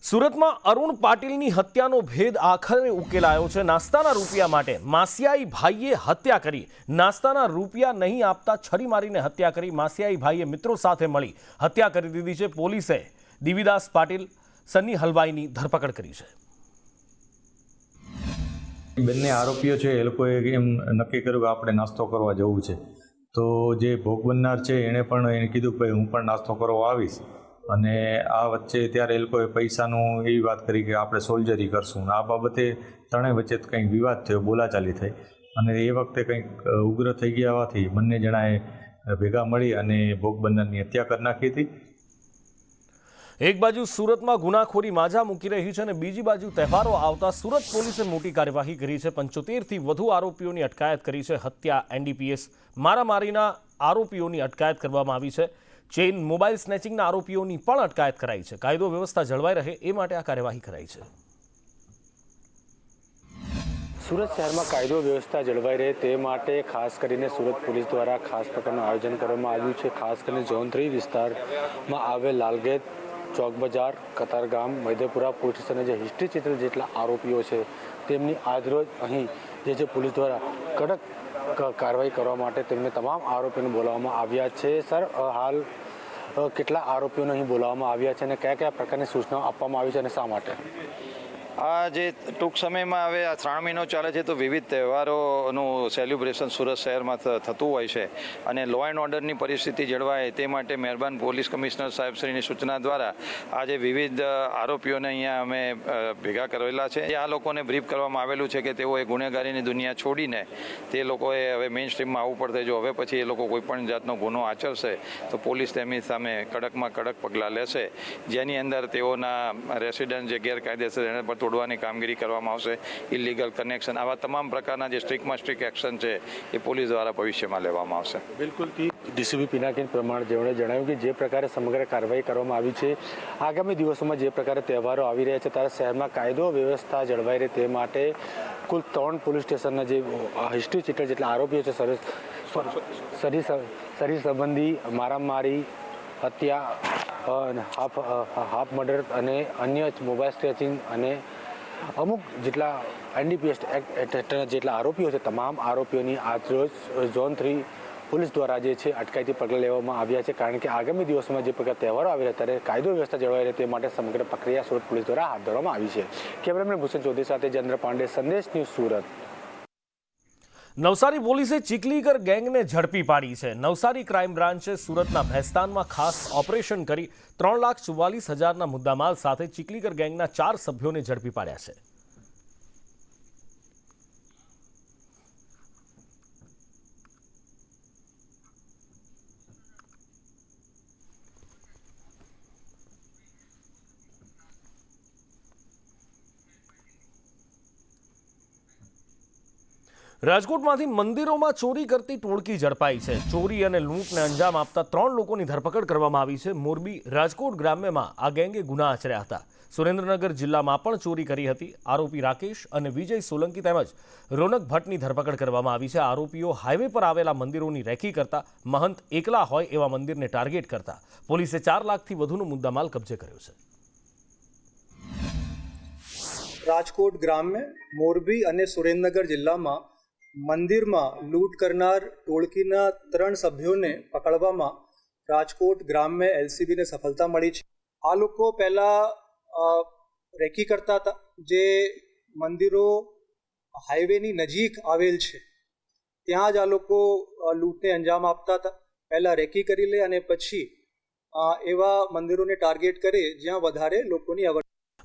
સુરતમાં અરુણ પાટીલની હત્યાનો ભેદ આખરે ઉકેલાયો છે। નાસ્તાના રૂપિયા માટે માસિયાઈ ભાઈએ હત્યા કરી। નાસ્તાના રૂપિયા નહીં આપતા છરી મારીને હત્યા કરી। માસિયાઈ ભાઈએ મિત્રો સાથે મળી હત્યા કરી દીધી છે। પોલીસે દિવ્યદાસ પાટીલ, સની હલવાઈની ધરપકડ કરી છે। બંને આરોપીઓ છે એ લોકોએ એમ નક્કી કર્યું કે આપણે નાસ્તો કરવા જવું છે, તો જે ભોગ બનનાર છે એણે પણ એને કીધું કે ભાઈ હું પણ નાસ્તો કરવા આવીશ, અને આ વચ્ચે ત્યારે એ લોકોએ પૈસાનું એવી વાત કરી કે આપણે સોલ્જરી કરશું। આ બાબતે ત્રણેય વચ્ચે કંઈક વિવાદ થયો, બોલાચાલી થઈ, અને એ વખતે કંઈક ઉગ્ર થઈ ગયા હોવાથી બંને જણાએ ભેગા મળી અને ભોગ બનનારની હત્યા કરી નાખી હતી। એક બાજુ સુરતમાં ગુનાખોરી માજા મૂકી રહી છે અને બીજી બાજુ તહેવારો આવતા સુરત પોલીસે મોટી કાર્યવાહી કરી છે। 75થી વધુ આરોપીઓની અટકાયત કરી છે। હત્યા, એનડીપીએસ, મારામારીના આરોપીઓની અટકાયત કરવામાં આવી છે। ચેઇન મોબાઈલ સ્નેચિંગના આરોપીઓની પણ અટકાયત કરાઈ છે। કાયદો વ્યવસ્થા જળવાઈ રહે એ માટે આ કાર્યવાહી કરાઈ છે। સુરત શહેરમાં કાયદો વ્યવસ્થા જળવાઈ રહે તે માટે ખાસ કરીને સુરત પોલીસ દ્વારા ખાસ પ્રકારનું આયોજન કરવામાં આવ્યું છે। ખાસ કરીને ઝોન 3 વિસ્તારમાં આવેલ લાલગેટ, ચોક બજાર, કતારગામ, મૈદરપુરા પોલીસ સ્ટેશને જે હિસ્ટ્રી ચિત્ર જેટલા આરોપીઓ છે તેમની આજરોજ અહીં જે પોલીસ દ્વારા કડક કાર્યવાહી કરવા માટે તેમને તમામ આરોપીઓને બોલાવવામાં આવ્યા છે। સર, હાલ કેટલા આરોપીઓને અહીં બોલાવવામાં આવ્યા છે અને કયા કયા પ્રકારની સૂચનાઓ આપવામાં આવી છે અને શા માટે? આ જે ટૂંક સમયમાં હવે આ શ્રાવણ મહિનો ચાલે છે તો વિવિધ તહેવારોનું સેલિબ્રેશન સુરત શહેરમાં થતું હોય છે, અને લો એન્ડ ઓર્ડરની પરિસ્થિતિ જળવાય તે માટે મહેરબાન પોલીસ કમિશનર સાહેબશ્રીની સૂચના દ્વારા આજે વિવિધ આરોપીઓને અહીંયા અમે ભેગા કરેલા છે। આ લોકોને બ્રીફ કરવામાં આવેલું છે કે તેઓએ ગુનેગારીની દુનિયા છોડીને તે લોકોએ હવે મેઇન સ્ટ્રીમમાં આવવું પડશે। જો હવે પછી એ લોકો કોઈ પણ જાતનો ગુનો આચરશે તો પોલીસ તેમની સામે કડકમાં કડક પગલાં લેશે, જેની અંદર તેઓના રેસિડન્ટ જે ગેરકાયદેસર એને પર તોડવાની કામગીરી કરવામાં આવશે। ઇલીગલ કનેક્શન, આવા તમામ પ્રકારના જે સ્ટ્રિક્ટમાં સ્ટ્રિક્ટ એક્શન છે એ પોલીસ દ્વારા ભવિષ્યમાં લેવામાં આવશે। બિલકુલથી ડીસીપી પિનાકીન પ્રમાણે જેમણે જણાવ્યું કે જે પ્રકારે સમગ્ર કાર્યવાહી કરવામાં આવી છે, આગામી દિવસોમાં જે પ્રકારે તહેવારો આવી રહ્યા છે ત્યારે શહેરમાં કાયદો વ્યવસ્થા જળવાઈ રહે તે માટે કુલ 3 પોલીસ સ્ટેશનના જે હિસ્ટ્રી ચીટર જેટલા આરોપીઓ છે, શરીર સંબંધી મારામારી, હત્યા, હાફ મર્ડર અને અન્ય મોબાઈલ સ્ટ્રેચિંગ અને અમુક જેટલા એનડીપીએસ એક્ટ હેઠળના જેટલા આરોપીઓ છે તમામ આરોપીઓની આજરોજ ઝોન 3 પોલીસ દ્વારા જે છે અટકાયતી પગલાં લેવામાં આવ્યા છે, કારણ કે આગામી દિવસોમાં જે પ્રકાર તહેવારો આવી રહ્યા ત્યારે કાયદો વ્યવસ્થા જળવાઈ રહે તે માટે સમગ્ર પ્રક્રિયા સુરત પોલીસ દ્વારા હાથ ધરવામાં આવી છે। કેમેરામેન ભૂષણ ચૌધરી સાથે જયેન્દ્ર પાંડે, સંદેશ ન્યૂઝ, સુરત। નવસારી પોલીસે ચીખલીગર ગેંગને ઝડપી પાડી છે। નવસારી ક્રાઇમ બ્રાન્ચે સુરતના ભેસ્તાનમાં ખાસ ઓપરેશન કરી 3,44,000ના મુદ્દામાલ સાથે ચીખલીગર ગેંગના 4 સભ્યોને ઝડપી પાડ્યા છે। રાજકોટમાંથી મંદિરોમાં ચોરી કરતી ટોળકી ઝડપાઈ છે। ચોરી અને લૂંટને અંજામ આપતા 3 લોકોની ધરપકડ કરવામાં આવી છે। મોરબી, રાજકોટ ગ્રામ્યમાં આ ગેંગે ગુના આચર્યા હતા। સુરેન્દ્રનગર જિલ્લામાં પણ ચોરી કરી હતી। આરોપી રાકેશ અને વિજય સોલંકી તેમજ રોનક ભટ્ટની ધરપકડ કરવામાં આવી છે। આરોપીઓ હાઈવે પર આવેલા મંદિરોની રેકી કરતા, મહંત એકલા હોય એવા મંદિરને ટાર્ગેટ કરતા પોલીસે 4 લાખથી વધુનો મુદ્દામાલ કબજે કર્યો છે। રાજકોટ ગ્રામ્ય, મોરબી અને સુરેન્દ્રનગર જિલ્લામાં મંદિરમાં લૂંટ કરનાર ટોળકીના 3 સભ્યોને પકડવામાં રાજકોટ ગ્રામ્ય એલસીબીને સફળતા મળી છે। આ લોકો પહેલાં રેકી કરતા હતા, જે મંદિરો હાઈવેની નજીક આવેલ છે ત્યાં જ આ લોકો લૂંટને અંજામ આપતા હતા। પહેલાં રેકી કરી લે અને પછી એવા મંદિરોને ટાર્ગેટ કરે જ્યાં વધારે લોકોની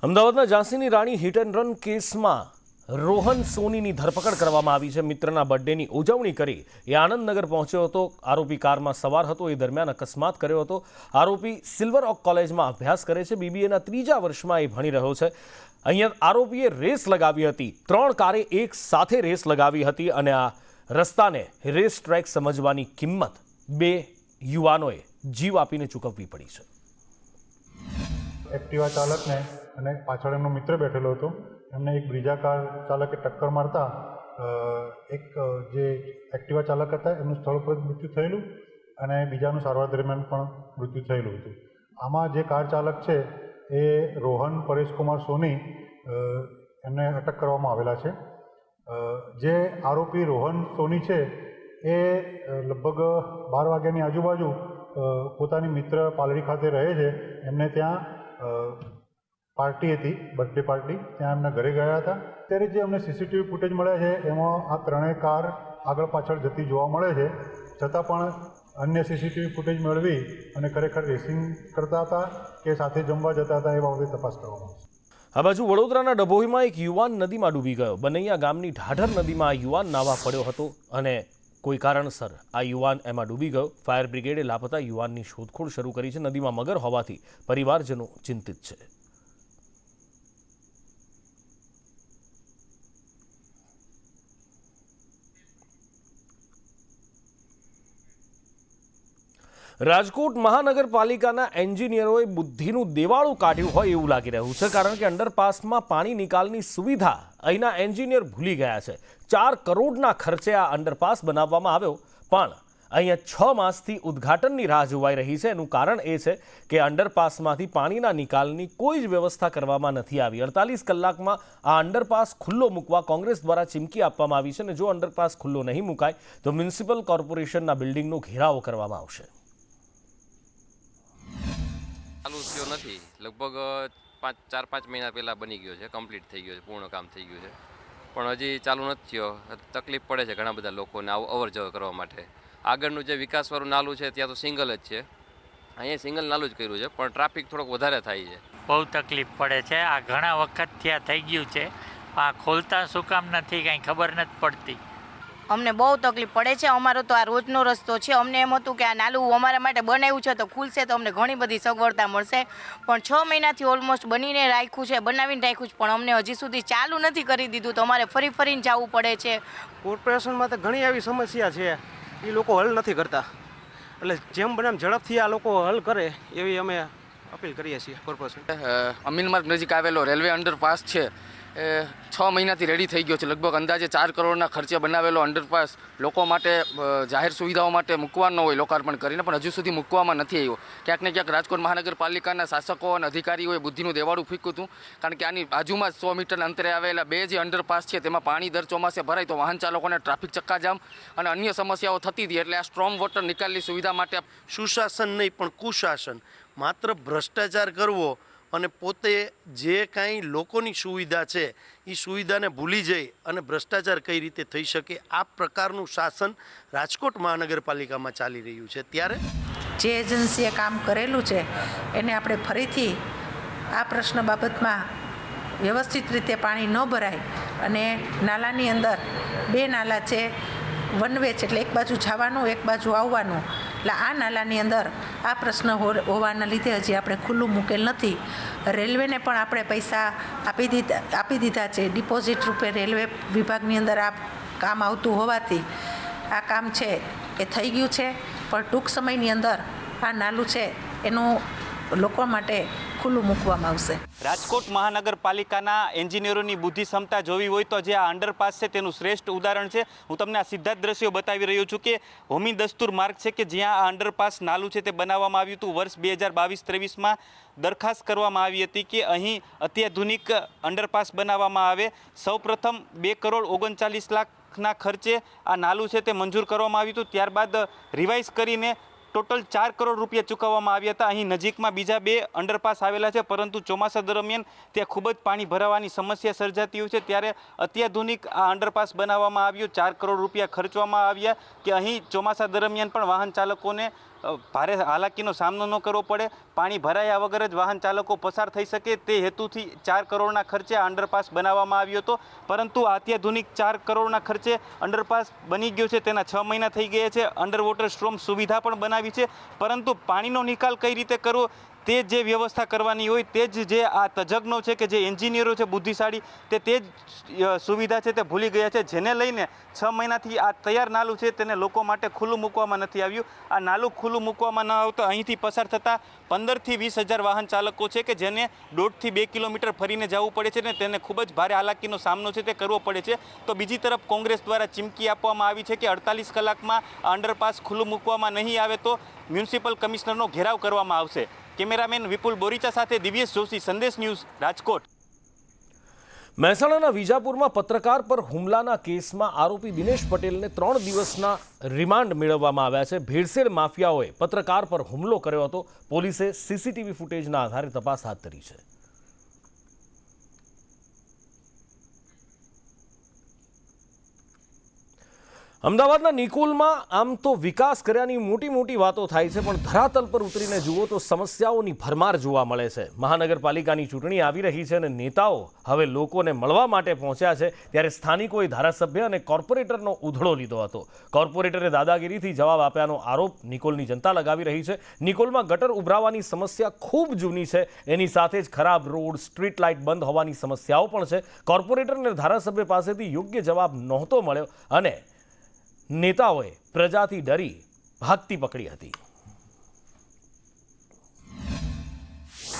અમદાવાદના ઝાંસીની રાણી હિટ એન્ડ રન કેસમાં રોહન સોનીની ધરપકડ કરવામાં આવી છે। મિત્રના બર્થડેની ઉજવણી કરી એ આનંદનગર પહોંચ્યો હતો। આરોપી કારમાં સવાર હતો, એ દરમિયાન અકસ્માત કર્યો હતો। આરોપી સિલ્વર ઓક કોલેજમાં અભ્યાસ કરે છે। બીબીએના 3જા વર્ષમાં એ ભણી રહ્યો છે। અહીંયા આરોપીએ રેસ લગાવી હતી। 3 કારે એક સાથે રેસ લગાવી હતી અને આ રસ્તાને રેસ ટ્રેક સમજવાની કિંમત 2 યુવાનોએ જીવ આપીને ચૂકવવી પડી છે। એક્ટિવા ચાલકને અને પાછળ એમનો મિત્ર બેઠેલો હતો, એમને એક બ્રીજા કાર ચાલકે ટક્કર મારતા એક જે એક્ટિવા ચાલક હતા એમનું સ્થળ પર મૃત્યુ થયેલું અને બીજાનું સારવાર દરમિયાન પણ મૃત્યુ થયેલું હતું। આમાં જે કાર ચાલક છે એ રોહન પરેશકુમાર સોની એમને અટક કરવામાં આવેલા છે. જે આરોપી રોહન સોની છે એ લગભગ 12 વાગ્યાની આજુબાજુ પોતાની મિત્ર પાલડી ખાતે રહે છે. એમને ત્યાં પાર્ટી હતી, બર્થડે પાર્ટી, ત્યાં એમના ઘરે ગયા હતા. ત્યારે જે અમને સીસીટીવી ફૂટેજ મળ્યા છે એમાં આ ત્રણેય કાર આગળ પાછળ જતી જોવા મળે છે. છતાં પણ અન્ય સીસીટીવી ફૂટેજ મેળવી અને ખરેખર રેસિંગ કરતા હતા કે સાથે જમવા જતા હતા એ બાબતે તપાસ કરવામાં આવશે. આ બાજુ વડોદરાના ડભોઈમાં એક યુવાન નદીમાં ડૂબી ગયો. બનૈયા ગામની ઢાઢર નદીમાં આ યુવાન નાવા પડ્યો હતો અને કોઈ કારણસર આ યુવાન એમાં ડૂબી ગયો. ફાયર બ્રિગેડે લાપતા યુવાનની શોધખોળ શરૂ કરી છે. નદીમાં મગર હોવાથી પરિવારજનો ચિંતિત છે. રાજકોટ મહાનગરપાલિકાના એન્જિનિયરોએ બુદ્ધિનું દેવાળું કાઢ્યું હોય એવું લાગી રહ્યું છે, કારણ કે અંડરપાસમાં પાણી નિકાલની સુવિધા અહીંના એન્જિનિયર ભૂલી ગયા છે. 4 કરોડના ખર્ચે આ અંડરપાસ બનાવવામાં આવ્યો, પણ અહીંયા 6 માસથી ઉદ્ઘાટનની રાહ જોવાઈ રહી છે. એનું કારણ એ છે કે અંડરપાસમાંથી પાણીના નિકાલની કોઈ જ વ્યવસ્થા કરવામાં નથી આવી. 48 કલાકમાં આ અંડરપાસ ખુલ્લો મૂકવા કોંગ્રેસ દ્વારા ચીમકી આપવામાં આવી છે અને જો અંડરપાસ ખુલ્લો નહીં મુકાય તો મ્યુનિસિપલ કોર્પોરેશનના બિલ્ડિંગનો ઘેરાવો કરવામાં આવશે. ચાલુ થયો નથી, લગભગ 4-5 મહિના પહેલાં બની ગયો છે, કમ્પ્લીટ થઈ ગયો છે, પૂર્ણ કામ થઈ ગયું છે, પણ હજી ચાલુ નથી થયો. તકલીફ પડે છે ઘણા બધા લોકોને અવર જવર કરવા માટે. આગળનું જે વિકાસવાળું નાલું છે ત્યાં તો સિંગલ જ છે, અહીંયા સિંગલ નાલું જ કર્યું છે, પણ ટ્રાફિક થોડોક વધારે થાય છે. બહુ તકલીફ પડે છે. આ ઘણા વખત ત્યાં થઈ ગયું છે, આ ખોલતા શું કામ નથી કાંઈ ખબર નથી પડતી. અમને બહુ તકલીફ પડે છે. અમારો તો આ રોજનો રસ્તો છે. અમને એમ હતું કે આ નાલું અમારા માટે બનાવ્યું છે તો ખુલશે તો અમને ઘણી બધી સગવડતા મળશે, પણ 6 મહિનાથી ઓલમોસ્ટ બનાવીને રાખ્યું છે, પણ અમને હજી સુધી ચાલુ નથી કરી દીધું, તો અમારે ફરીને જવું પડે છે. કોર્પોરેશનમાં તો ઘણી એવી સમસ્યા છે, એ લોકો હલ નથી કરતા, એટલે જેમ બને એમ ઝડપથી આ લોકો હલ કરે એવી અમે અપીલ કરીએ છીએ કોર્પોરેશન. અમીનમાર્ગ નજીક આવેલો રેલવે અંડરપાસ છે, 6 મહિનાથી રેડી થઈ ગયો છે. લગભગ અંદાજે 4 કરોડના ખર્ચે બનાવેલો અંડરપાસ લોકો માટે જાહેર સુવિધાઓ માટે મૂકવાનો હોય લોકાર્પણ કરીને, પણ હજુ સુધી મૂકવામાં નથી આવ્યો. ક્યાંક ને ક્યાંક રાજકોટ મહાનગરપાલિકાના શાસકો અને અધિકારીઓએ બુદ્ધિનું દેવાળું ફૂંક્યું હતું, કારણ કે આની બાજુમાં 100 મીટર અંતરે આવેલા 2 જે અંડરપાસ છે તેમાં પાણી દર ચોમાસે ભરાય તો વાહન ચાલકોને ટ્રાફિક ચક્કાજામ અને અન્ય સમસ્યાઓ થતી હતી. એટલે આ સ્ટ્રોમ વોટર નિકાલની સુવિધા માટે સુશાસન નહીં પણ કુશાસન, માત્ર ભ્રષ્ટાચાર કરવો અને પોતે જે કાંઈ લોકોની સુવિધા છે એ સુવિધાને ભૂલી જઈ અને ભ્રષ્ટાચાર કઈ રીતે થઈ શકે આ પ્રકારનું શાસન રાજકોટ મહાનગરપાલિકામાં ચાલી રહ્યું છે. ત્યારે જે એજન્સીએ કામ કરેલું છે એને આપણે ફરીથી આ પ્રશ્ન બાબતમાં વ્યવસ્થિત રીતે પાણી ન ભરાય અને નાલાની અંદર 2 નાલા છે, વન વે છે, એટલે એક બાજુ જવાનું એક બાજુ આવવાનું, એટલે આ નાલાની અંદર આ પ્રશ્ન હોવાના લીધે હજી આપણે ખુલ્લું મૂકેલ નથી. રેલવેને પણ આપણે પૈસા આપી દીધા છે ડિપોઝિટ રૂપે. રેલવે વિભાગની અંદર આ કામ આવતું હોવાથી આ કામ છે એ થઈ ગયું છે, પણ ટૂંક સમયની અંદર આ નાલું છે એનું લોકો માટે ખુલ્લું મૂકવામાં આવશે. રાજકોટ મહાનગરપાલિકાના એન્જિનિયરોની બુદ્ધિ ક્ષમતા જોવી હોય તો જે આ અંડરપાસ છે તેનું શ્રેષ્ઠ ઉદાહરણ છે. હું તમને આ સીધા જ દ્રશ્યો બતાવી રહ્યો છું કે હોમી દસ્તુર માર્ગ છે કે જ્યાં આ અંડરપાસ નાલું છે તે બનાવવામાં આવ્યું હતું. વર્ષ 2022-23માં દરખાસ્ત કરવામાં આવી હતી કે અહીં અત્યાધુનિક અંડરપાસ બનાવવામાં આવે. સૌપ્રથમ 2,39,00,000 ખર્ચે આ નાલું છે તે મંજૂર કરવામાં આવ્યું હતું. ત્યારબાદ રિવાઇઝ કરીને ટોટલ 4 કરોડ રૂપિયા ચૂકવવામાં આવ્યા હતા. અહીં નજીકમાં બીજા 2 અંડરપાસ આવેલા છે, પરંતુ ચોમાસા દરમિયાન ત્યાં ખૂબ જ પાણી ભરાવાની સમસ્યા સર્જાતી હોય છે. ત્યારે અત્યાધુનિક આ અંડરપાસ બનાવવામાં આવ્યો, 4 કરોડ રૂપિયા ખર્ચવામાં આવ્યા કે અહીં ચોમાસા દરમિયાન પણ વાહન ચાલકોને ભારે હાલાકીનો સામનો ન કરવો પડે, પાણી ભરાયા વગર જ વાહન ચાલકો પસાર થઈ શકે તે હેતુથી 4 કરોડના ખર્ચે આ અંડરપાસ બનાવવામાં આવ્યો હતો. પરંતુ આ અત્યાધુનિક 4 કરોડના ખર્ચે અંડરપાસ બની ગયો છે, તેના 6 મહિના થઈ ગયા છે. અંડર વોટર સ્ટ્રોમ સુવિધા પણ બનાવી છે, પરંતુ પાણીનો નિકાલ કઈ રીતે કરવો તે જે વ્યવસ્થા કરવાની હોય તે જ જે આ તજજ્ઞો છે કે જે એન્જિનિયરો છે બુદ્ધિશાળી તે જ સુવિધા છે તે ભૂલી ગયા છે, જેને લઈને 6 મહિનાથી આ તૈયાર નાલું છે તેને લોકો માટે ખુલ્લું મૂકવામાં નથી આવ્યું. આ નાલું ખુલ્લું મૂકવામાં ન આવતા અહીંથી પસાર થતા 15,000 થી 20,000 વાહન ચાલકો છે કે જેને 1.5 થી 2 કિલોમીટર ફરીને જવું પડે છે ને તેને ખૂબ જ ભારે હાલાકીનો સામનો છે તે કરવો પડે છે. તો બીજી તરફ કોંગ્રેસ દ્વારા ચીમકી આપવામાં આવી છે કે 48 કલાકમાં આ અંડરપાસ ખુલ્લું મૂકવામાં નહીં આવે તો મ્યુનિસિપલ કમિશનરનો ઘેરાવ કરવામાં આવશે. કેમેરામેન વિપુલ બોરીચા સાથે દિવ્યેશ જોશી, સંદેશ ન્યૂઝ, રાજકોટ. મહેસાણાના વિજાપુરમાં પત્રકાર પર હુમલાના કેસમાં આરોપી દિનેશ પટેલને 3 દિવસના રિમાન્ડ મેળવવામાં આવ્યા છે. ભેળસેળ માફિયાઓએ પત્રકાર પર હુમલો કર્યો હતો. પોલીસે સીસીટીવી ફૂટેજના આધારે તપાસ હાથ ધરી છે. અમદાવાદના નિકોલમાં આમ તો વિકાસ કર્યાની મોટી મોટી વાતો થાય છે, પણ ધરાતલ પર ઉતરીને જુઓ તો સમસ્યાઓની ભરમાર જોવા મળે છે. મહાનગરપાલિકાની ચૂંટણી આવી રહી છે અને નેતાઓ હવે લોકોને મળવા માટે પહોંચ્યા છે, ત્યારે સ્થાનિકોએ ધારાસભ્ય અને કોર્પોરેટરનો ઉધડો લીધો હતો. કોર્પોરેટરે દાદાગીરીથી જવાબ આપ્યાનો આરોપ નિકોલની જનતા લગાવી રહી છે. નિકોલમાં ગટર ઉભરાવાની સમસ્યા ખૂબ જૂની છે. એની સાથે જ ખરાબ રોડ, સ્ટ્રીટ લાઇટ બંધ હોવાની સમસ્યાઓ પણ છે. કોર્પોરેટર અને ધારાસભ્ય પાસેથી યોગ્ય જવાબ નહોતો મળ્યો અને નેતાઓએ પ્રજાથી ડરી ભાગતી પકડી હતી.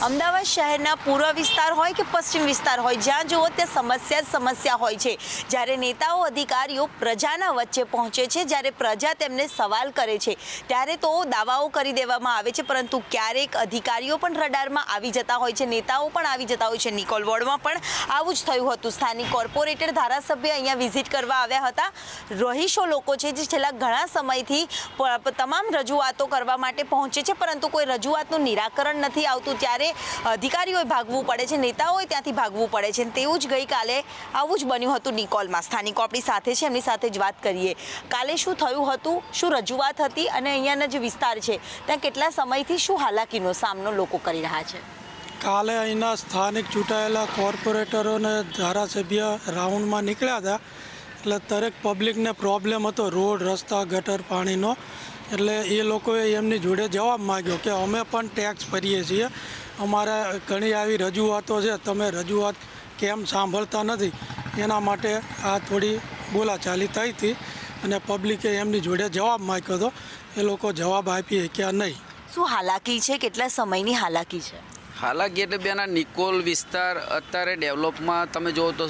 અમદાવાદ શહેરના પૂર્વ વિસ્તાર હોય કે પશ્ચિમ વિસ્તાર હોય, જ્યાં જુઓ ત્યાં સમસ્યા હોય છે. જ્યારે નેતાઓ અધિકારીઓ પ્રજાના વચ્ચે પહોંચે છે, જ્યારે પ્રજા તેમને સવાલ કરે છે, ત્યારે તો દાવાઓ કરી દેવામાં આવે છે, પરંતુ ક્યારેક અધિકારીઓ પણ રડારમાં આવી જતા હોય છે, નેતાઓ પણ આવી જતા હોય છે. નિકોલ વોર્ડમાં પણ આવું જ થયું હતું. સ્થાનિક કોર્પોરેટર, ધારાસભ્ય અહીંયા વિઝિટ કરવા આવ્યા હતા. રહીશો લોકો છે જે છેલ્લા ઘણા સમયથી તમામ રજૂઆતો કરવા માટે પહોંચે છે, પરંતુ કોઈ રજૂઆતનું નિરાકરણ નથી આવતું. ત્યારે અધિકારીઓએ ભાગવું પડે છે, નેતાઓએ ત્યાંથી ભાગવું પડે છે. તેવું જ ગઈકાલે આવું જ બન્યું હતું નિકોલમાં. સ્થાનિકો આપણી સાથે છે, એમની સાથે જ વાત કરીએ. કાલે શું થયું હતું, શું રજૂઆત હતી અને અહીંયાના જે વિસ્તાર છે ત્યાં કેટલા સમયથી શું હાલાકીનો સામનો લોકો કરી રહ્યા છે? કાલે અહીંના સ્થાનિક ચૂંટાયેલા કોર્પોરેટરો અને ધારાસભ્ય રાઉન્ડમાં નીકળ્યા હતા, એટલે દરેક પબ્લિકને પ્રોબ્લેમ હતો રોડ, રસ્તા, ગટર, પાણીનો. એટલે એ લોકોએ એમની જોડે જવાબ માગ્યો કે અમે પણ ટેક્સ ભરીએ છીએ, અમારે ઘણી આવી રજૂઆતો છે, તમે રજૂઆત કેમ સાંભળતા નથી? એના માટે આ થોડી બોલાચાલી થઈ હતી અને પબ્લિકે એમની જોડે જવાબ માગ્યો હતો. એ લોકો જવાબ આપી કે નહીં. શું હાલાકી છે, કેટલા સમયની હાલાકી છે? હાલાકી એટલે બેના નિકોલ વિસ્તાર અત્યારે ડેવલપમાં તમે જુઓ તો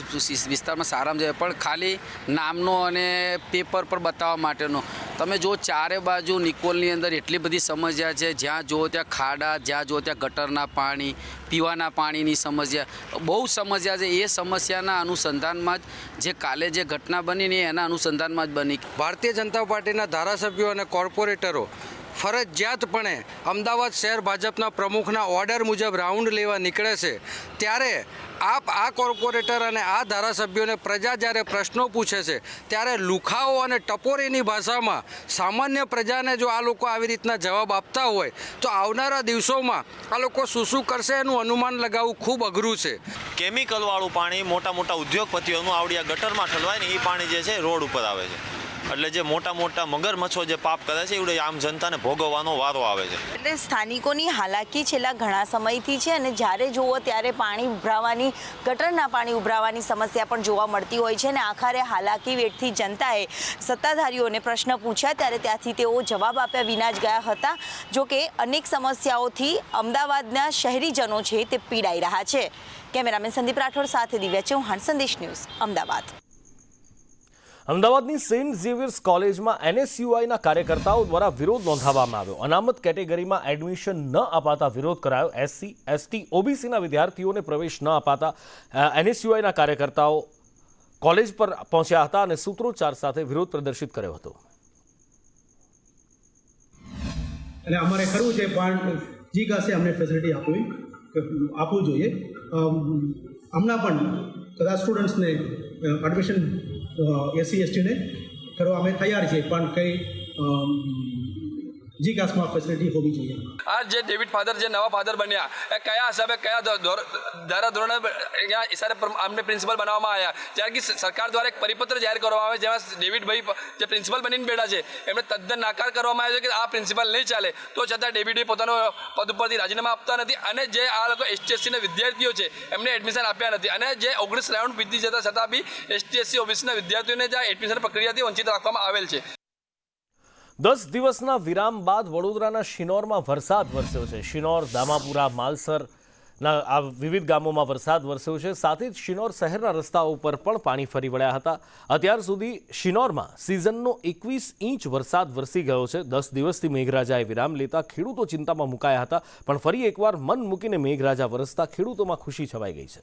વિસ્તારમાં સારામાં છે, પણ ખાલી નામનો અને પેપર પર બતાવવા માટેનો. તમે જો ચારે બાજુ નિકોલની અંદર એટલી બધી સમસ્યા છે. જ્યાં જુઓ ત્યાં ખાડા, જ્યાં જુઓ ત્યાં ગટરના પાણી, પીવાના પાણીની સમસ્યા, બહુ સમસ્યા છે. એ સમસ્યાના અનુસંધાનમાં જ જે કાલે જે ઘટના બની ને એના અનુસંધાનમાં જ બની. ભારતીય જનતા પાર્ટીના ધારાસભ્યો અને કોર્પોરેટરો ફરજિયાતપણે અમદાવાદ શહેર ભાજપના પ્રમુખના ઓર્ડર મુજબ રાઉન્ડ લેવા નીકળે છે, ત્યારે આ કોર્પોરેટર અને આ ધારાસભ્યોને પ્રજા જ્યારે પ્રશ્નો પૂછે છે, ત્યારે લુખાઓ અને ટપોરીની ભાષામાં સામાન્ય પ્રજાને જો આ લોકો આવી રીતના જવાબ આપતા હોય તો આવનારા દિવસોમાં આ લોકો શું કરશે એનું અનુમાન લગાવવું ખૂબ અઘરું છે. કેમિકલવાળું પાણી મોટા મોટા ઉદ્યોગપતિઓનું આવડી આ ગટરમાં ઠલવાય ને એ પાણી જે છે રોડ ઉપર આવે છે. એટલે જે મોટા મોટા મગરમચ્છો જે પાપ કરે છે એવડે આમ જનતાને ભોગવવાનો વારો આવે છે. એટલે સ્થાનિકોની હાલાકી છેલ્લા ઘણા સમયથી છે અને જ્યારે જુઓ ત્યારે પાણી ઉભરાવાની, ગટરના પાણી ઉભરાવાની સમસ્યા પણ જોવા મળતી હોય છે. અને આખરે હાલાકી વેઠથી જનતાએ સત્તાધારીઓને પ્રશ્ન પૂછ્યા ત્યારે ત્યાંથી તેઓ જવાબ આપ્યા વિના જ ગયા હતા. જો કે અનેક સમસ્યાઓથી અમદાવાદના શહેરીજનો છે તે પીડાઈ રહ્યા છે. કેમેરામેન સંદીપ રાઠોડ સાથે દિવ્યા ચૌહાણ, સંદેશ ન્યૂઝ, અમદાવાદ. અમદાવાદની સેન્ટ ઝેવિયર્સ કોલેજમાં એનએસયુઆઈના કાર્યકર્તાઓ દ્વારા વિરોધ નોંધાવવામાં આવ્યો. અનામત કેટેગરીમાં એડમિશન ન અપાતા વિરોધ કરાયો. એસસી, એસટી, ઓબીસીના વિદ્યાર્થીઓને પ્રવેશ ન અપાતા એનએસયુઆઈના કાર્યકર્તાઓ કોલેજ પર પહોંચ્યા હતા અને સૂત્રોચ્ચાર સાથે વિરોધ પ્રદર્શિત કર્યો હતો. અને અમારે ખરું છે પણ જીકાસે અમને ફેસિલિટી આપવું જોઈએ. હમણાં પણ કદાચ સ્ટુડન્ટ્સને એડમિશન એસસી એસટીને કરવા અમે તૈયાર છીએ, પણ કંઈ જીકાસમાં ફેસિલિટી હોવી જોઈએ. આ જે ડેવિડ ફાધર જે નવા ફાધર બન્યા એ કયા હિસાબે કયા ધારા ધોરણે અહીંયા હિસાબે અમને પ્રિન્સિપલ બનાવવામાં આવ્યા? જ્યારે કે સરકાર દ્વારા એક પરિપત્ર જાહેર કરવામાં આવે જેમાં ડેવિડભાઈ જે પ્રિન્સિપલ બનીને બેઠા છે એમને તદ્દન નાકાર કરવામાં આવ્યો છે કે આ પ્રિન્સિપલ નહીં ચાલે. તો છતાં ડેવિડભાઈ પોતાનો પદ ઉપરથી રાજીનામા આપતા નથી અને જે આ લોકો એસટી વિદ્યાર્થીઓ છે એમને એડમિશન આપ્યા નથી અને જે 19 રાઉન્ડ બીતી જતા છતાં બી એસટી ઓબીસીના વિદ્યાર્થીઓને જે એડમિશન પ્રક્રિયાથી વંચિત રાખવામાં આવેલ છે. 10 દિવસના વિરામ બાદ વડોદરાના શિનોરમાં વરસાદ વરસ્યો છે. શિનોર, દામાપુરા, માલસર આ વિવિધ ગામોમાં વરસાદ વરસ્યો છે. સાથે જ શિનોર શહેરના રસ્તાઓ ઉપર પણ પાણી ફરી વળ્યા હતા. અત્યાર સુધી શિનોરમાં સિઝનનો 21 ઇંચ વરસાદ વરસી ગયો છે. 10 દિવસથી મેઘરાજાએ વિરામ લેતા ખેડૂતો ચિંતામાં મુકાયા હતા, પણ ફરી એકવાર મન મૂકીને મેઘરાજા વરસતા ખેડૂતોમાં ખુશી છવાઈ ગઈ છે.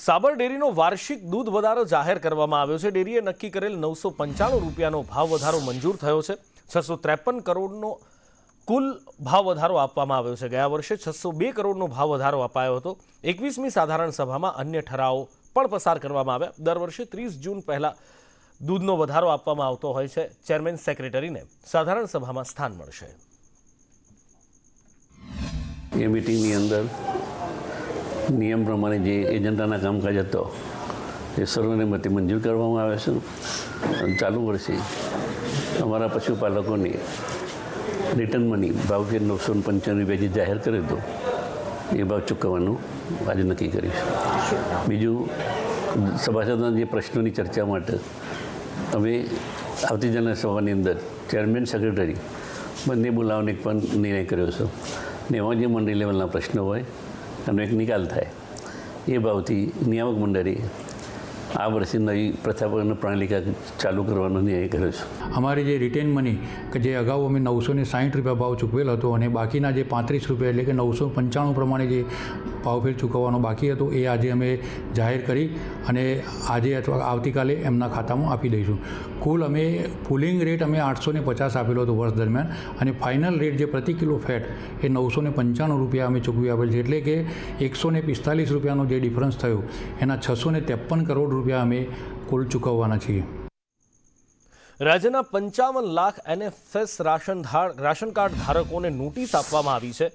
સાબર ડેરીનો વાર્ષિક દૂધ વધારો જાહેર કરવામાં આવ્યો છે. ડેરીએ નક્કી કરેલ 995 રૂપિયાનો ભાવ વધારો મંજૂર થયો છે. 653 કરોડનો કુલ ભાવ વધારો આપવામાં આવ્યો છે. ગયા વર્ષે 602 કરોડનો ભાવ વધારો અપાયો હતો. 21મી સાધારણ સભામાં અન્ય ઠરાવો પણ પસાર કરવામાં આવ્યા. દર વર્ષે 30 જૂન પહેલા દૂધનો વધારો આપવામાં આવતો હોય છે. ચેરમેન સેક્રેટરીને સાધારણ સભામાં સ્થાન મળશે. એ મીટિંગની અંદર નિયમ પ્રમાણે જે એજન્ડાના કામકાજ હતો એ સર્વને મતે મંજૂર કરવામાં આવે છે. અને ચાલુ વર્ષે અમારા પશુપાલકોને રિટર્ન મની ભાવ કે 995 રૂપિયા જે જાહેર કર્યો હતો એ ભાવ ચૂકવવાનું આજે નક્કી કરીશું. બીજું, સભાસદોના જે પ્રશ્નોની ચર્ચા માટે અમે આવતી જનરલ સભાની અંદર ચેરમેન સેક્રેટરી બંને બોલાવવાનો એક પણ નિર્ણય કર્યો છે. ને એમાં જે મંડળી લેવલના પ્રશ્નો હોય એનો એક નિકાલ થાય એ ભાવથી નિયામક મંડળે આ વર્ષે નવી પ્રથા પ્રણાલિકા ચાલુ કરવાનો નિર્ણય કર્યો છે. અમારી જે રિટેન મની કે જે અગાઉ અમે 960 રૂપિયા ભાવ ચૂકવેલ હતો અને બાકીના જે 35 રૂપિયા એટલે કે 995 પ્રમાણે જે ભાવફેર ચૂકવવાનો બાકી હતો એ આજે અમે જાહેર કરી અને આજે અથવા આવતીકાલે એમના ખાતામાં આપી દઈશું. કુલ અમે પુલિંગ રેટ અમે 850 આપેલો હતો વર્ષ દરમિયાન અને ફાઇનલ રેટ જે પ્રતિ કિલો ફેટ એ 995 રૂપિયા અમે ચૂકવી આપેલ છે. એટલે કે 145 રૂપિયાનો જે ડિફરન્સ થયો એના 653 કરોડ રૂપિયા અમે કુલ ચૂકવવાના છીએ. રાજ્યના 55 લાખ NFS રાશન કાર્ડ ધારકોને નોટિસ આપવામાં આવી છે.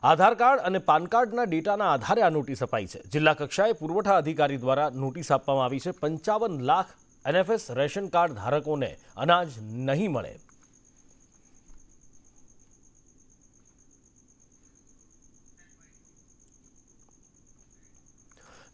આધાર કાર્ડ અને પાન કાર્ડના ડેટાના આધારે આ નોટિસ અપાઈ છે. જિલ્લા કક્ષાએ પુરવઠા અધિકારી દ્વારા નોટિસ આપવામાં આવી છે. 55 લાખ NFS રેશન કાર્ડ ધારકોને અનાજ નહીં મળે.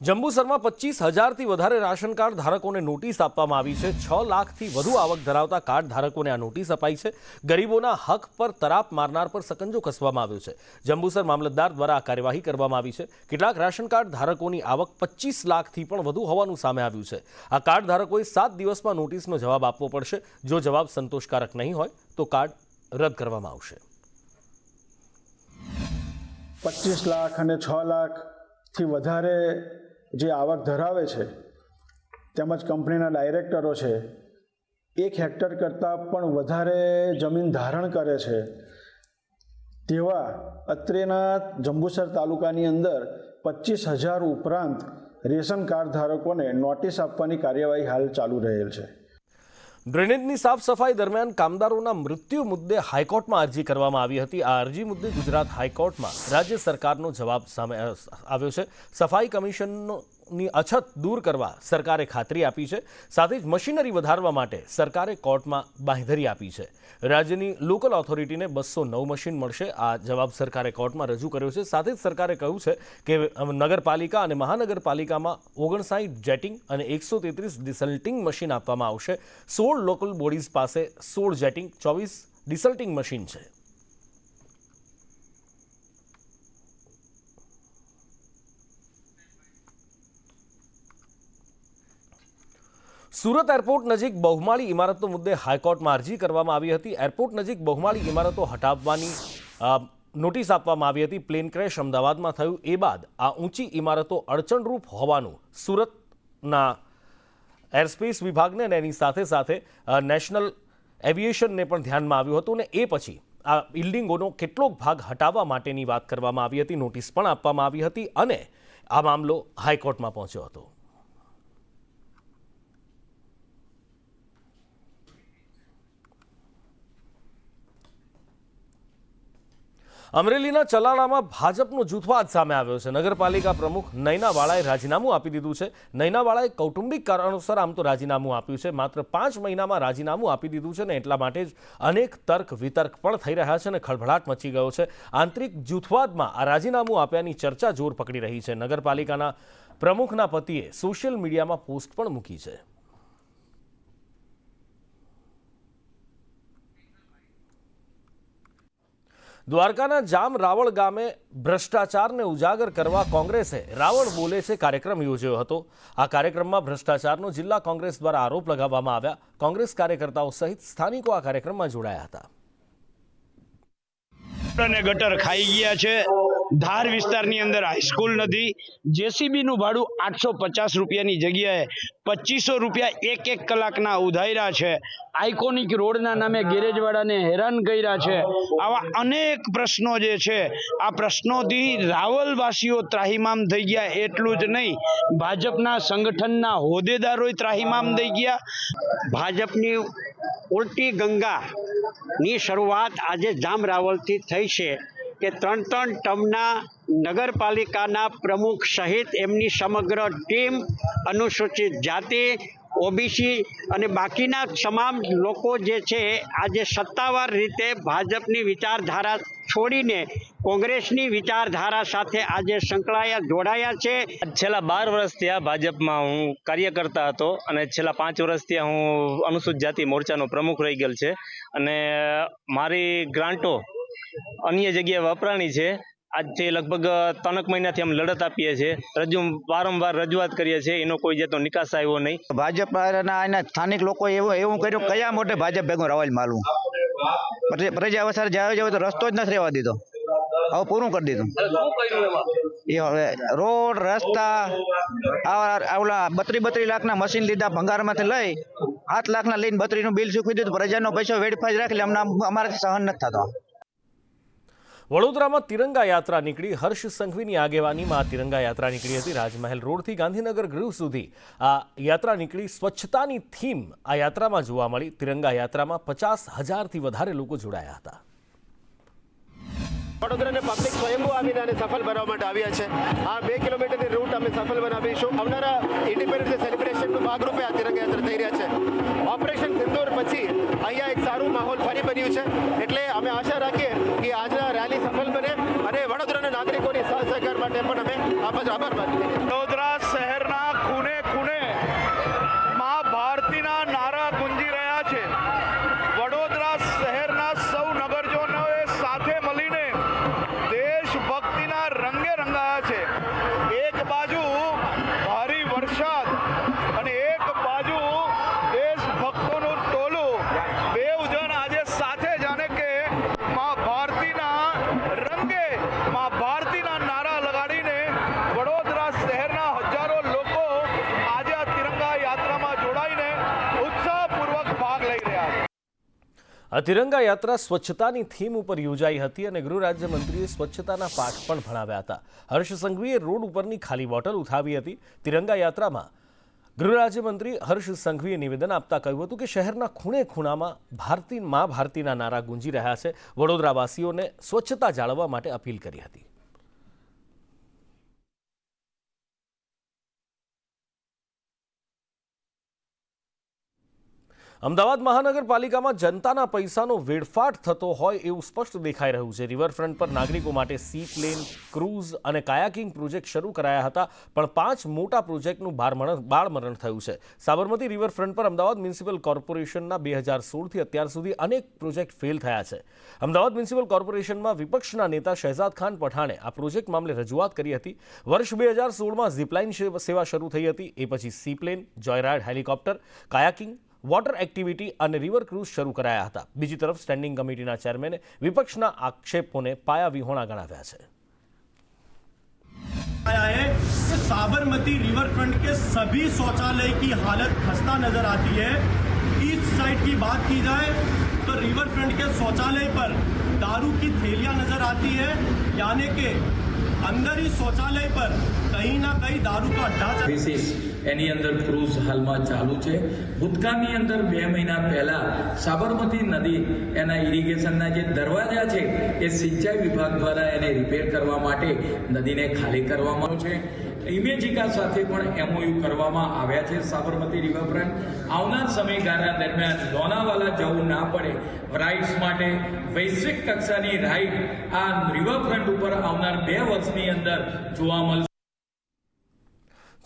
જંબુસરમાં 25,000થી વધારે રાશન કાર્ડ ધારકોને નોટિસ આપવામાં આવી છે. 6 લાખથી વધુ આવક ધરાવતા કાર્ડ ધારકોને આ નોટિસ અપાઈ છે. ગરીબોના હક પર તરાપ મારનાર પર સકંજો કસવામાં આવ્યો છે. જંબુસર મામલતદાર દ્વારા આ કાર્યવાહી કરવામાં આવી છે. કેટલાક રાશન કાર્ડ ધારકોની આવક 25 લાખથી પણ વધુ હોવાનું સામે આવ્યું છે. આ કાર્ડ ધારકોએ 7 દિવસમાં નોટિસનો જવાબ આપવો પડશે. જો જવાબ સંતોષકારક નહીં હોય તો કાર્ડ રદ કરવામાં આવશે. 25 લાખ અને 6 લાખથી વધારે જે આવક ધરાવે છે તેમજ કંપનીના ડાયરેક્ટરો છે 1 હેક્ટર કરતાં પણ વધારે જમીન ધારણ કરે છે તેવા અત્રેના જંબુસર તાલુકાની અંદર 25,000 ઉપરાંત રેશન કાર્ડ ધારકોને નોટિસ આપવાની કાર્યવાહી હાલ ચાલુ રહેલ છે. ડ્રેનેજની સાફ સફાઈ દરમિયાન કામદારોના મૃત્યુ મુદ્દે હાઈકોર્ટમાં અરજી કરવામાં આવી હતી. આ અરજી મુદ્દે ગુજરાત હાઈકોર્ટમાં રાજ્ય સરકારનો જવાબ સામે આવ્યો છે. સફાઈ કમિશનની અછત દૂર કરવા સરકારે ખાતરી આપી છે. સાથે જ મશીનરી વધારવા માટે સરકારે કોર્ટમાં બાંહેધરી આપી છે. રાજ્યની લોકલ ઓથોરિટીને 209 મશીન મળશે. આ જવાબ સરકારે કોર્ટમાં રજૂ કર્યો છે. સાથે જ સરકારે કહ્યું છે કે નગરપાલિકા અને મહાનગરપાલિકામાં 59 જેટિંગ અને 133 ડિસલ્ટિંગ મશીન આપવામાં આવશે. 16 લોકલ બોડીઝ પાસે 16 જેટિંગ 24 ડિસલ્ટિંગ મશીન છે. સુરત એરપોર્ટ નજીક બહુમાળી ઇમારતો મુદ્દે હાઈકોર્ટમાં અરજી કરવામાં આવી હતી. એરપોર્ટ નજીક બહુમાળી ઇમારતો હટાવવાની નોટિસ આપવામાં આવી હતી. પ્લેન ક્રેશ અમદાવાદમાં થયું એ બાદ આ ઊંચી ઇમારતો અડચણરૂપ હોવાનું સુરતના એરસ્પેસ વિભાગને અને એની સાથે સાથે નેશનલ એવિએશનને પણ ધ્યાનમાં આવ્યું હતું અને એ પછી આ બિલ્ડિંગોનો કેટલોક ભાગ હટાવવા માટેની વાત કરવામાં આવી હતી. નોટિસ પણ આપવામાં આવી હતી અને આ મામલો હાઈકોર્ટમાં પહોંચ્યો હતો. અમરેલીના ચલાળામાં ભાજપનો જૂથવાદ સામે આવ્યો છે. નગરપાલિકા પ્રમુખ નયનાવાળાએ રાજીનામું આપી દીધું છે. નયનાવાળાએ કૌટુંબિક કારણોસર આમ તો રાજીનામું આપ્યું છે. માત્ર 5 મહિનામાં રાજીનામું આપી દીધું છે ને એટલા માટે જ અનેક તર્ક વિતર્ક પણ થઈ રહ્યા છે અને ખળભળાટ મચી ગયો છે. આંતરિક જૂથવાદમાં આ રાજીનામું આપ્યાની ચર્ચા જોર પકડી રહી છે. નગરપાલિકાના પ્રમુખના પતિએ સોશિયલ મીડિયામાં પોસ્ટ પણ મૂકી છે. દ્વારકાના જામ રાવળ ગામે ભ્રષ્ટાચારને ઉજાગર કરવા કોંગ્રેસે રાવણ બોલે છે કાર્યક્રમ યોજ્યો હતો. આ કાર્યક્રમમાં ભ્રષ્ટાચારનો જિલ્લા કોંગ્રેસ દ્વારા આરોપ લગાવવામાં આવ્યા. કોંગ્રેસ કાર્યકર્તાઓ સહિત સ્થાનિકો આ કાર્યક્રમમાં જોડાયા હતા. ગટર ખાઈ ગયા છે. ધાર વિસ્તારની અંદર હાઈસ્કૂલ નથી. જેસીબીનું ભાડું 850 રૂપિયાની જગ્યાએ 2500 રૂપિયા એક કલાકના ઉધાર્યા છે. આઇકોનિક રોડના નામે ગેરેજવાળાને હેરાન કર્યા છે. આવા અનેક પ્રશ્નો જે છે, આ પ્રશ્નોથી રાવલવાસીઓ ત્રાહિમામ થઈ ગયા. એટલું જ નહીં, ભાજપના સંગઠનના હોદ્દેદારોય ત્રાહિમામ થઈ ગયા. ભાજપની ઉલટી ગંગાની શરૂઆત આજે જામ રાવલથી થઈ છે કે 3 ટર્મના નગરપાલિકાના પ્રમુખ સહિત એમની સમગ્ર ટીમ અનુસૂચિત જાતિ, ઓબીસી અને બાકીના તમામ લોકો જે છે આજે સત્તાવાર રીતે ભાજપની વિચારધારા છોડીને કોંગ્રેસની વિચારધારા સાથે આજે સંકળાયા, જોડાયા છે. છેલ્લા 12 વર્ષથી આ ભાજપમાં હું કાર્યકર્તા હતો અને છેલ્લા 5 વર્ષથી હું અનુસૂચિત જાતિ મોરચાનો પ્રમુખ રહી ગયેલ છે અને મારી ગ્રાન્ટો અન્ય જગ્યાએ વપરાણી છે. આજથી લગભગ 3 મહિનાથી અમે લડત આપીએ છીએ, વારંવાર રજૂઆત કરીએ છીએ, એનો કોઈ જાતનો નિકાસ આવ્યો નહીં. ભાજપના એના સ્થાનિક લોકો એવું કર્યું, કયા મોટે ભાજપ ભેગું રાવલ માલું પ્રજા અવસર જાય તો રસ્તો જ નથી રહેવા દીધો. હવે પૂરું કરી દીધું. એ હવે રોડ રસ્તા ઓલા 32 લાખના મશીન લીધા ભંગારમાંથી લઈ 7 લાખના લઈને 32નું બિલ ચૂકવી દીધું. પ્રજાનો પૈસો વેડફાઈ રાખી અમારાથી સહન નથી થતો. વડોદરામાં તિરંગા યાત્રા નીકળી. હર્ષ સંઘવીની આગેવાનીમાં આ તિરંગા યાત્રા નીકળી હતી. રાજમહેલ રોડથી ગાંધીનગર ગૃહ સુધી આ યાત્રા નીકળી. સ્વચ્છતાની થીમ આ યાત્રામાં જોવા મળી. તિરંગા યાત્રામાં 50,000થી વધારે લોકો જોડાયા હતા. વડોદરાને પબ્લિક સ્વયંભૂ આવીને આને સફળ બનાવવા માટે આવ્યા છે. આ 2 કિલોમીટરની રૂટ અમે સફળ બનાવીશું. આવનારા ઇન્ડિપેન્ડન્સ ડે સેલિબ્રેશનનું ભાગરૂપે આ તિરંગા યાત્રા થઈ રહ્યા છે. ઓપરેશન સિંદૂર પછી અહીંયા એક સારું માહોલ ફરી બન્યું છે. એટલે અમે આશા રાખીએ કે આજના રેલી સફળ બને અને વડોદરાના નાગરિકોની સાથ સહકાર માટે પણ અમે આભાર માનીએ છીએ. વડોદરા શહેરના ખૂણે ખૂણે માં ભારતીના નારા ગુંજી રહ્યા છે. વડોદરા શહેરના સૌ નગરજનોએ સાથે મળીને દેશભક્તિના રંગે રંગાયા છે. એક બાજુ ભારે વરસાદ અને એક બાજુ દેશભક્તોનું ટોલું, બેઉ જણ આજે સાથે જાણે કે માં ભારતીના રંગે માં ભારતીના નારા લગાડીને વડોદરા શહેરના હજારો લોકો આજે આ તિરંગા યાત્રામાં જોડાઈને ઉત્સાહપૂર્વક ભાગ લઈ રહ્યા છે. આ તિરંગા યાત્રા સ્વચ્છતાની થીમ ઉપર યોજાઈ હતી અને ગૃહ રાજ્યમંત્રીએ સ્વચ્છતાના પાઠ પણ ભણાવ્યા હતા. હર્ષ સંઘવીએ રોડ ઉપરની ખાલી બોટલ ઉઠાવી હતી. તિરંગા યાત્રામાં ગૃહ રાજ્યમંત્રી હર્ષ સંઘવીએ નિવેદન આપતા કહ્યું હતું કે શહેરના ખૂણે ખૂણામાં મા ભારતીના નારા ગુંજી રહ્યા છે. વડોદરાવાસીઓને સ્વચ્છતા જાળવવા માટે અપીલ કરી હતી. અમદાવાદ મહાનગરપાલિકામાં જનતાના પૈસાનો વેડફાટ થતો હોય એવું સ્પષ્ટ દેખાઈ રહ્યું છે. રિવરફ્રન્ટ પર નાગરિકો માટે સી પ્લેન, ક્રૂઝ અને કાયાકિંગ પ્રોજેક્ટ શરૂ કરાયા હતા, પણ 5 મોટા પ્રોજેક્ટનું બાળમરણ થયું છે. સાબરમતી રિવરફ્રન્ટ પર અમદાવાદ મ્યુનિસિપલ કોર્પોરેશનના 2016થી અત્યાર સુધી અનેક પ્રોજેક્ટ ફેલ થયા છે. અમદાવાદ મ્યુનિસિપલ કોર્પોરેશનમાં વિપક્ષના નેતા શહેજાદ ખાન પઠાણે આ પ્રોજેક્ટ મામલે રજૂઆત કરી હતી. વર્ષ 2016માં ઝીપલાઇન સેવા શરૂ થઈ હતી. એ પછી sea plane, joyride helicopter, kayaking, water activity અને રિવર ક્રૂઝ શરૂ કરાયા હતા. બીજી તરફ સ્ટેન્ડિંગ કમિટીના ચેરમેને વિપક્ષના આક્ષેપોને પાયાવિહોણા ગણાવ્યા છે. आया है कि साबरमती रिवर फ्रंट के सभी शौचालय की हालत खस्ता नजर आती है. ईस्ट साइड की बात की जाए तो रिवर फ्रंट के शौचालय पर दारू की थैलियां नजर आती है, यानी कि अंदर ही शौचालय पर कहीं ना कहीं दारू का अड्डा. એની અંદર ક્રૂઝ હાલમાં ચાલુ છે. ભૂતકાળની અંદર 2 મહિના પહેલા સાબરમતી નદી એના ઇરિગેશનના જે દરવાજા છે એ સિંચાઈ વિભાગ દ્વારા એને રિપેર કરવા માટે નદીને ખાલી કરવામાં આવ્યો છે. ઇમેજિકા સાથે પણ MOU કરવામાં આવ્યા છે. સાબરમતી રિવરફ્રન્ટ આવનાર સમયગાળા દરમિયાન લોનાવાલા જવું ના પડે, રાઇડ્સ માટે વૈશ્વિક કક્ષાની રાઇડ આ રિવરફ્રન્ટ ઉપર આવનાર 2 વર્ષની અંદર જોવા મળશે.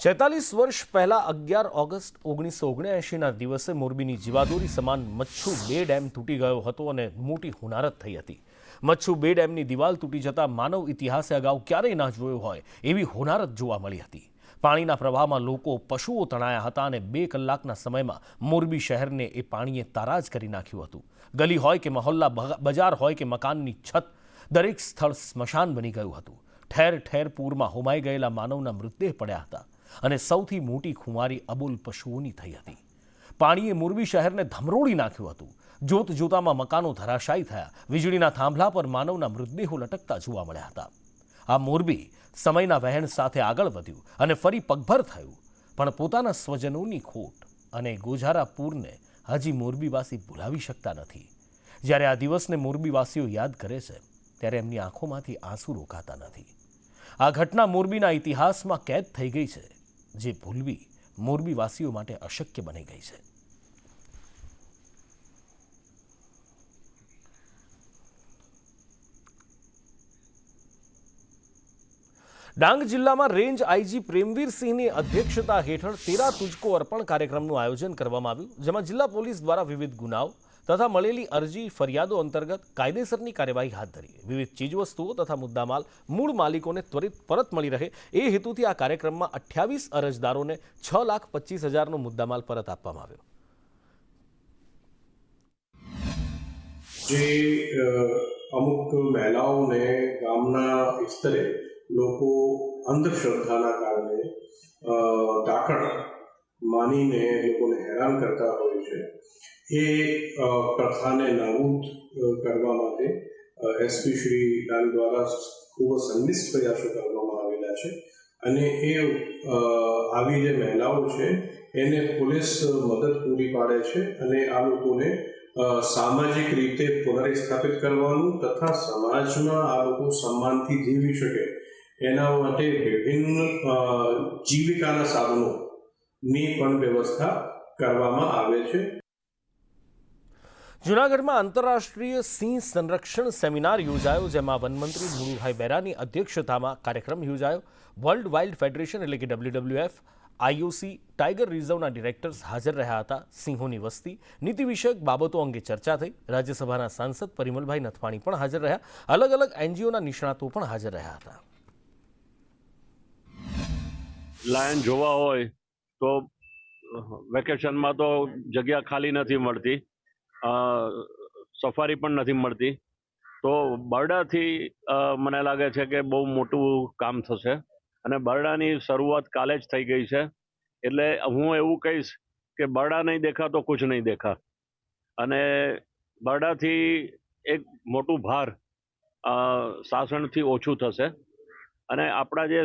46 વર્ષ પહેલા 11 ઓગસ્ટ 1979ના દિવસે મોરબીની જીવાદોરી સમાન મચ્છુ 2 ડેમ તૂટી ગયો હતો અને મોટી હોનારત થઈ હતી. મચ્છુ 2 ડેમની દિવાલ તૂટી જતા માનવ ઇતિહાસે અગાઉ ક્યારેય ના જોયો હોય એવી હોનારત જોવા મળી હતી. પાણીના પ્રવાહમાં લોકો, પશુઓ તણાયા હતા અને 2 કલાકના સમયમાં મોરબી શહેરને એ પાણીએ તારાજ કરી નાખ્યું હતું. ગલી હોય કે મહોલ્લા, બજાર હોય કે મકાનની છત, દરેક સ્થળ સ્મશાન બની ગયું હતું. ઠેર ઠેર પૂરમાં હોમાઈ ગયેલા માનવના મૃતદેહ પડ્યા હતા અને સૌથી મોટી ખુમારી અબોલ પશુઓની થઈ હતી. પાણીએ મોરબી શહેરને ધમરોળી નાખ્યું હતું. જોત જોતામાં મકાનો ધરાશાયી થયા. વીજળીના થાંભલા પર માનવના મૃતદેહો લટકતા જોવા મળ્યા હતા. આ મોરબી સમયના વહેણ સાથે આગળ વધ્યું અને ફરી પગભર થયું, પણ પોતાના સ્વજનોની ખોટ અને ગોઝારા પૂરને હજી મોરબીવાસી ભૂલાવી શકતા નથી. જ્યારે આ દિવસને મોરબીવાસીઓ યાદ કરે છે ત્યારે એમની આંખોમાંથી આંસુ રોકાતા નથી. આ ઘટના મોરબીના ઇતિહાસમાં કેદ થઈ ગઈ છે, જે ભૂલવી મોરબીવાસીઓ માટે અશક્ય બની ગઈ છે. ડાંગ જિલ્લામાં રેન્જ આઈજી પ્રેમવીરસિંહની અધ્યક્ષતા હેઠળ 13 તુજકો અર્પણ કાર્યક્રમનું આયોજન કરવામાં આવ્યું, જેમાં જિલ્લા પોલીસ દ્વારા વિવિધ ગુનાઓ તથા મળેલી અરજી ફરિયાદો અંતર્ગત કાયદેસરની કાર્યવાહી હાથ ધરી. વિવિધ ચીજવસ્તુઓ તથા મુદ્દામાલ મૂળ માલિકોને ત્વરિત પરત મળી રહે એ હેતુથી આ કાર્યક્રમમાં 28 અરજદારોને 6,25,000નો મુદ્દામાલ પરત આપવામાં આવ્યો. જે અમુક મહિલાઓને ગામના સ્તરે લોકો અંધશ્રદ્ધાના કારણે ડાકણ માનીને લોકોને હેરાન કરતા હોય છે. એ પ્રથાને નાબૂદ કરવા માટે એસપી શ્રી ડાંગ દ્વારા ખૂબ સંનિષ્ઠ પ્રયાસો કરવામાં આવેલા છે અને એ આવી જે મહિલાઓ છે એને પોલીસ મદદ પૂરી પાડે છે અને આ લોકોને સામાજિક રીતે પુનર્સ્થાપિત કરવાનું તથા સમાજમાં આ લોકો સન્માનથી જીવી શકે એના માટે વિભિન્ન જીવિકાના સાધનોની પણ વ્યવસ્થા કરવામાં આવે છે. જૂનાગઢમાં આંતરરાષ્ટ્રીય સિંહ સંરક્ષણ સેમિનાર યોજાયો, જેમાં વનમંત્રી મુળુભાઈ બેરાની અધ્યક્ષતામાં કાર્યક્રમ યોજાયો. વર્લ્ડ વાઇલ્ડ ફેડરેશન એટલે કે WWF, IOC, ટાઈગર રિઝર્વના ડિરેક્ટર્સ હાજર રહ્યા હતા. સિંહોની વસ્તી, નીતિ વિષયક બાબતો અંગે ચર્ચા થઈ. રાજ્યસભાના સાંસદ પરિમલભાઈ નથવાણી પણ હાજર રહ્યા. અલગ અલગ NGOના નિષ્ણાતો પણ હાજર રહ્યા હતા. લાયન જોવા હોય તો વેકેશનમાં તો જગ્યા ખાલી નથી મળતી, સફારી પણ નથી મળતી. તો બરડાથી મને લાગે છે કે બહુ મોટું કામ થશે અને બરડાની શરૂઆત કાલે જ થઈ ગઈ છે. એટલે હું એવું કહીશ કે બરડા નહીં દેખા તો કુછ નહીં દેખા. અને બરડાથી એક મોટું ભાર શાસનથી ઓછું થશે અને આપણા જે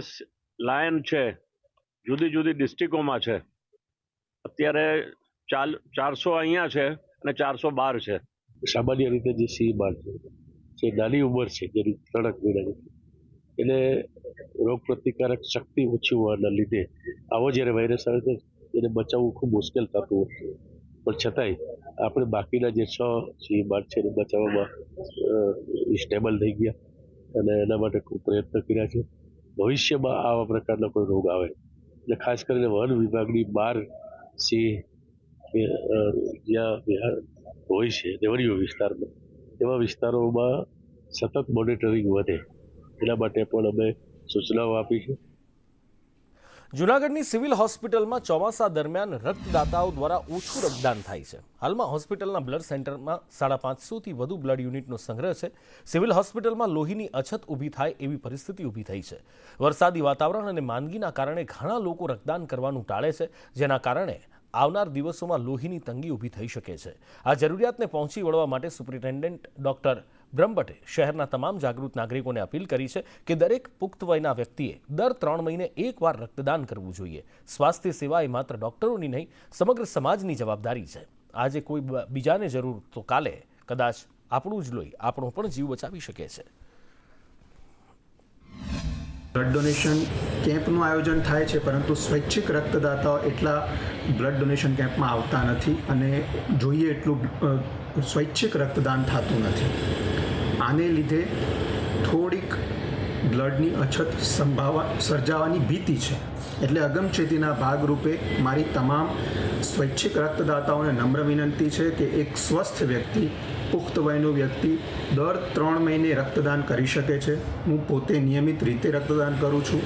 લાયન છે જુદી જુદી ડિસ્ટ્રિક્ટોમાં છે. અત્યારે 400 અહીંયા છે અને 400 બહાર છે. સામાન્ય રીતે જે સિંહ બાળ છે જે નાની ઉંમર છે, જેની તડક મેળવે છે, એટલે રોગ પ્રતિકારક શક્તિ ઓછી હોવાના લીધે આવો જ્યારે વાયરસ આવે છે એને બચાવવું ખૂબ મુશ્કેલ થતું હોય છે. પણ છતાંય આપણે બાકીના જે 6 સિંહ બાળ છે એને બચાવવામાં સ્ટેબલ થઈ ગયા અને એના માટે ખૂબ પ્રયત્ન કર્યા છે. ભવિષ્યમાં આવા પ્રકારના કોઈ રોગ આવે એટલે ખાસ કરીને વન વિભાગની બહાર સિંહ જ્યાં હોય છે રેવડીઓ વિસ્તારમાં, એવા વિસ્તારોમાં સતત મોનિટરિંગ વધે એના માટે પણ અમે સૂચનાઓ આપી છે. જૂનાગઢની સિવિલ હોસ્પિટલમાં ચોમાસા દરમિયાન રક્તદાતાઓ દ્વારા ઓછું રક્તદાન થાય છે. હાલમાં હોસ્પિટલના બ્લડ સેન્ટરમાં 550થી વધુ બ્લડ યુનિટનો સંગ્રહ છે. સિવિલ હોસ્પિટલમાં લોહીની અછત ઊભી થાય એવી પરિસ્થિતિ ઊભી થઈ છે. વરસાદી વાતાવરણ અને માંદગીના કારણે ઘણા લોકો રક્તદાન કરવાનું ટાળે છે, જેના કારણે આવનાર દિવસોમાં લોહીની તંગી ઊભી થઈ શકે છે. આ જરૂરિયાતને પહોંચી વળવા માટે સુપ્રિન્ટેન્ડન્ટ ડોક્ટર બ્રહ્મભટ્ટે શહેરના તમામ જાગૃત નાગરિકોને અપીલ કરી છે કે દરેક પુખ્ત વયના વ્યક્તિએ દર 3 મહિને એકવાર રક્તદાન કરવું જોઈએ. સ્વાસ્થ્ય સેવા એ માત્ર ડોક્ટરોની નહીં, સમગ્ર સમાજની જવાબદારી છે. આજે કોઈ બીજાને જરૂર તો કાલે કદાચ આપણું જ લોહી આપણો પણ જીવ બચાવી શકે છે. બ્લડ ડોનેશન કેમ્પનું આયોજન થાય છે, પરંતુ સ્વૈચ્છિક રક્તદાતાઓ એટલા બ્લડ ડોનેશન કેમ્પમાં આવતા નથી અને જોઈએ એટલું સ્વૈચ્છિક રક્તદાન થતું નથી. આને લીધે થોડીક બ્લડની અછત સર્જાવાની ભીતિ છે. એટલે અગમચેતીના ભાગરૂપે મારી તમામ સ્વૈચ્છિક રક્તદાતાઓને નમ્ર વિનંતી છે કે એક સ્વસ્થ વ્યક્તિ, પુખ્ત વયનું વ્યક્તિ દર 3 મહિને રક્તદાન કરી શકે છે. હું પોતે નિયમિત રીતે રક્તદાન કરું છું.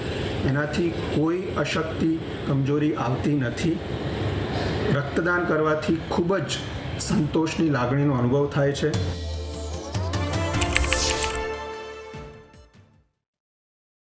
એનાથી કોઈ અશક્તિ, કમજોરી આવતી નથી. રક્તદાન કરવાથી ખૂબ જ સંતોષની લાગણીનો અનુભવ થાય છે.